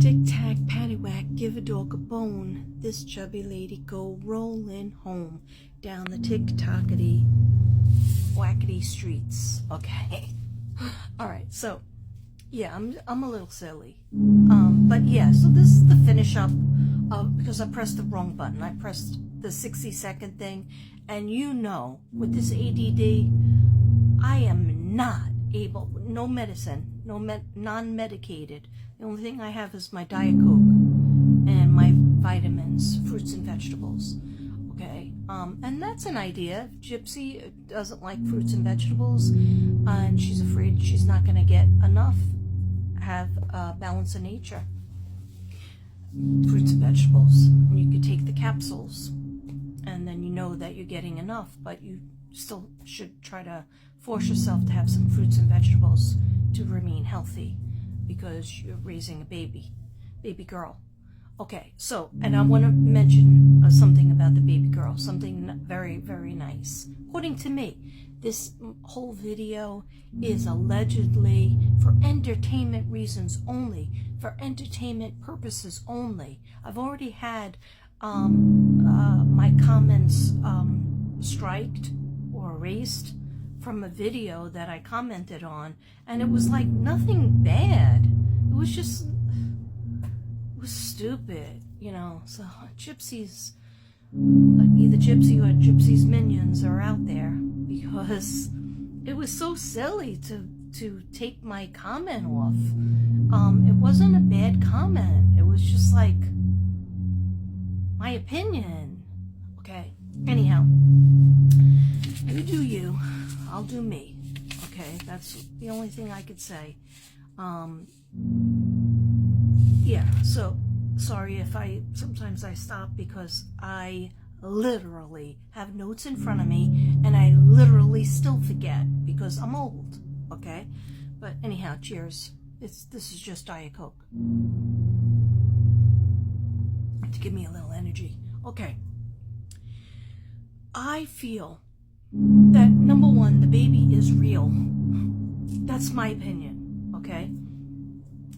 Tic-tac, paddywhack, give a dog a bone. This chubby lady go rolling home down the tick-tockety, whackety streets. Okay. All right. So, yeah, I'm a little silly. But yeah. So this is the finish up of, because I pressed the wrong button. I pressed the 60-second thing, and you know, with this ADD, I am not able. No medicine. Non-medicated. The only thing I have is my Diet Coke and my vitamins, fruits and vegetables. Okay, and that's an idea. Gypsy doesn't like fruits and vegetables, and she's afraid she's not going to get enough. Have balance of nature. Fruits and vegetables. And you could take the capsules, and then you know that you're getting enough, but you still should try to force yourself to have some fruits and vegetables to remain healthy, because you're raising a baby girl. Okay, so, and I want to mention something about the baby girl, something very, very nice. According to me, this whole video is allegedly for entertainment reasons only, for entertainment purposes only. I've already had my comments striked or erased from a video that I commented on, and it was like nothing bad. It was just, it was stupid, you know. So Gypsy's, either Gypsy or Gypsy's minions are out there, because it was so silly to take my comment off. It wasn't a bad comment. It was just like my opinion. Okay. Anyhow, you do you. I'll do me. Okay, that's the only thing I could say. Yeah, so sorry if sometimes I stop, because I literally have notes in front of me and I literally still forget because I'm old. Okay, but anyhow, cheers. This is just Diet Coke to give me a little energy. Okay, I feel that, number one, the baby is real. That's my opinion, okay?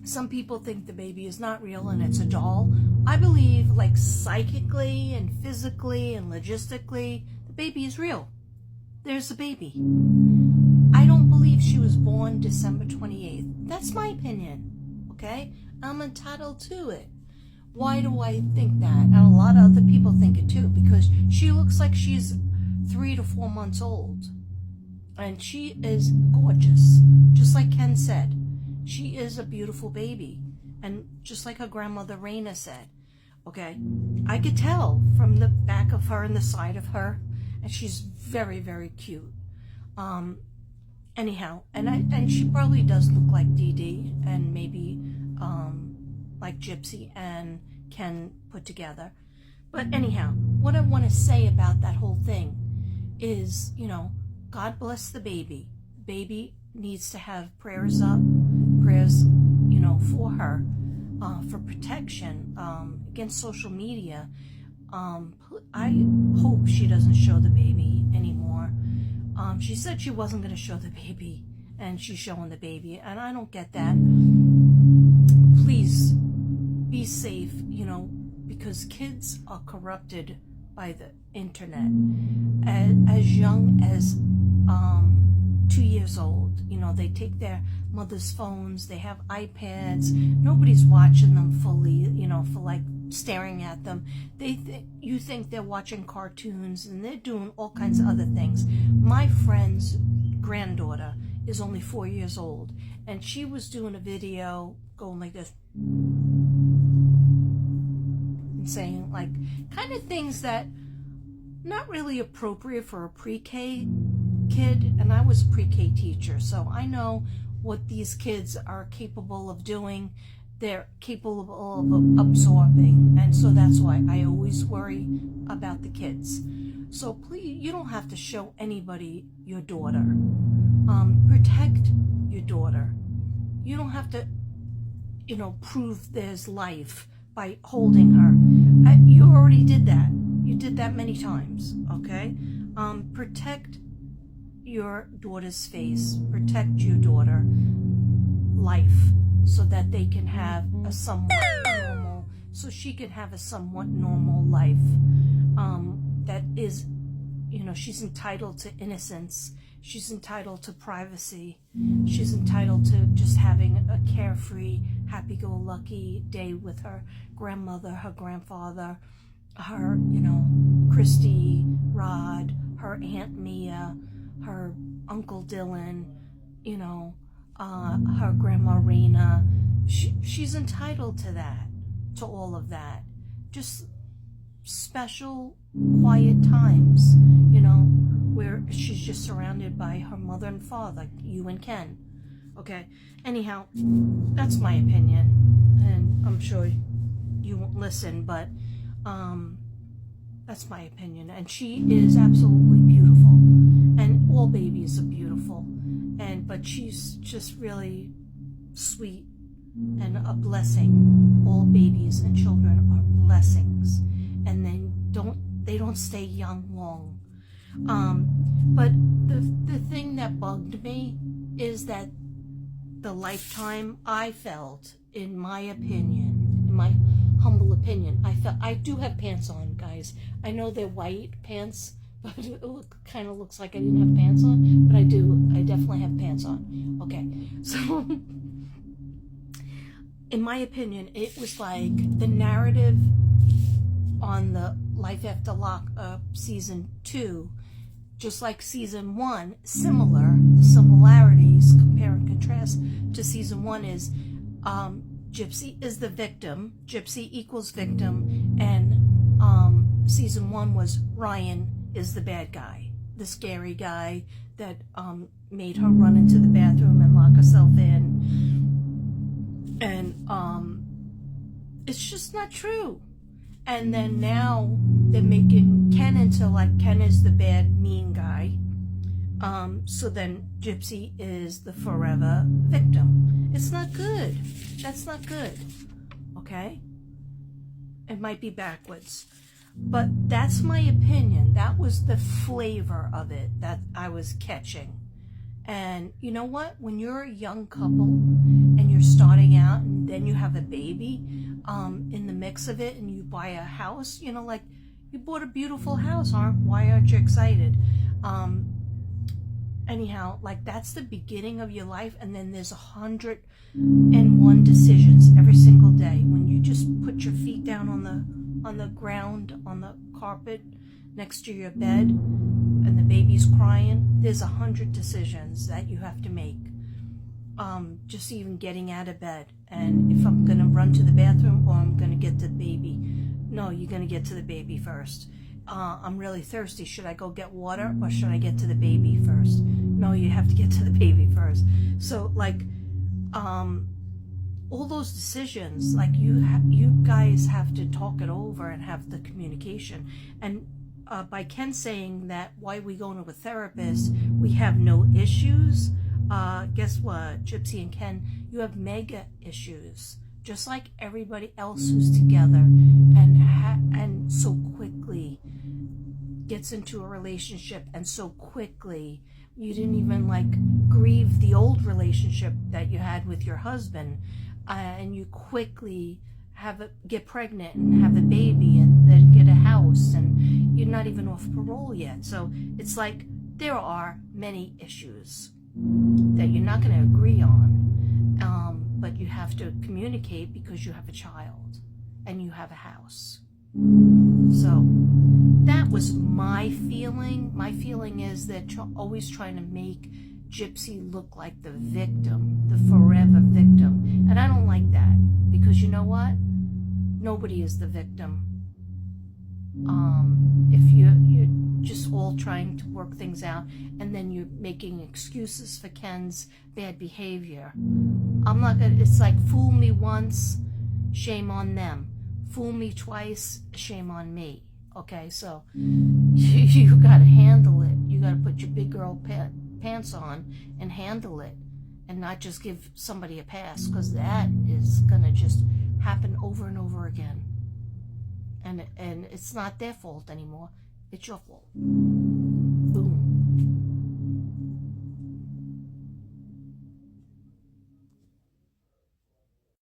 Some people think the baby is not real and it's a doll. I believe, like, psychically and physically and logistically, the baby is real. There's a baby. I don't believe she was born December 28th. That's my opinion, okay? I'm entitled to it. Why do I think that? And a lot of other people think it too, because she looks like she's 3 to 4 months old, and she is gorgeous. Just like Ken said, she is a beautiful baby, and just like her grandmother Raina said, okay, I could tell from the back of her and the side of her, and she's very, very cute. Anyhow, and she probably does look like Dee Dee, and maybe like Gypsy and Ken put together. But anyhow, what I want to say about that whole thing is, you know, God bless the baby. The baby needs to have prayers up, you know, for her, for protection against social media. I hope she doesn't show the baby anymore. She said she wasn't going to show the baby, and she's showing the baby, and I don't get that. Please be safe, you know, because kids are corrupted by the internet as young as 2 years old. You know, they take their mother's phones, they have iPads, nobody's watching them fully, you know, for like staring at them. You think they're watching cartoons, and they're doing all kinds of other things. My friend's granddaughter is only 4 years old, and she was doing a video going like this, and saying like kind of things that not really appropriate for a pre-K kid. And I was a pre-K teacher, so I know what these kids are capable of doing. They're capable of absorbing, and so that's why I always worry about the kids. So please, you don't have to show anybody your daughter. Protect your daughter. You don't have to, you know, prove there's life by holding her. You already did that. You did that many times, okay? Protect your daughter's face. Protect your daughter life. so that they can have a somewhat normal, so she can have a somewhat normal life. That is, you know, she's entitled to innocence. She's entitled to privacy. She's entitled to just having a carefree, happy-go-lucky day with her grandmother, her grandfather, her, you know, Christy, Rod, her Aunt Mia, her Uncle Dylan, you know, her Grandma Raina. She's entitled to that, to all of that. Just special, quiet times, you know, where she's just surrounded by her mother and father, you and Ken. Okay, anyhow, that's my opinion, and I'm sure you won't listen, but that's my opinion. And she is absolutely beautiful, and all babies are beautiful, but she's just really sweet and a blessing. All babies and children are blessings, and they don't stay young long. But the thing that bugged me is that the lifetime I felt, in my opinion, in my humble opinion, I do have pants on, guys. I know they're white pants, but it kind of looks like I didn't have pants on, but I do. I definitely have pants on. Okay, so in my opinion, it was like the narrative on the Life After Lockup season 2, just like season 1, similar. The similarities, compare and contrast to season 1 is Gypsy is the victim. Gypsy equals victim, and season 1 was Ryan is the bad guy, the scary guy that made her run into the bathroom and lock herself in. And it's just not true. And then now they're making Ken into like Ken is the bad, mean guy. So then Gypsy is the forever victim. It's not good. That's not good. Okay? It might be backwards. But that's my opinion. That was the flavor of it that I was catching. And you know what? When you're a young couple and you're starting out and then you have a baby in the mix of it, and you buy a house, you know, like you bought a beautiful house, why aren't you excited? Anyhow, like that's the beginning of your life, and then there's 101 decisions every single day. When you just put your feet down on the ground, on the carpet next to your bed, and the baby's crying, there's 100 decisions that you have to make. Just even getting out of bed, and if I'm gonna run to the bathroom or I'm gonna get to the baby. No, you're gonna get to the baby first. I'm really thirsty. Should I go get water or should I get to the baby first? No, you have to get to the baby first. So like, all those decisions, like you guys have to talk it over and have the communication. And by Ken saying that, why are we going to a therapist? We have no issues. Guess what, Gypsy and Ken, you have mega issues, just like everybody else who's together and so quickly gets into a relationship, and so quickly you didn't even like grieve the old relationship that you had with your husband, and you quickly get pregnant and have a baby and then get a house, and you're not even off parole yet. So it's like there are many issues that you're not going to agree on, but you have to communicate because you have a child and you have a house. So that was my feeling. My feeling is that you're always trying to make Gypsy look like the victim, the forever victim. And I don't like that, because you know what? Nobody is the victim. If you're just all trying to work things out, and then you're making excuses for Ken's bad behavior. I'm not gonna, it's like fool me once, shame on them. Fool me twice, shame on me. Okay, so you gotta handle it. You gotta put your big girl pants on and handle it, and not just give somebody a pass, because that is gonna just happen over and over again. And it's not their fault anymore. It's your fault.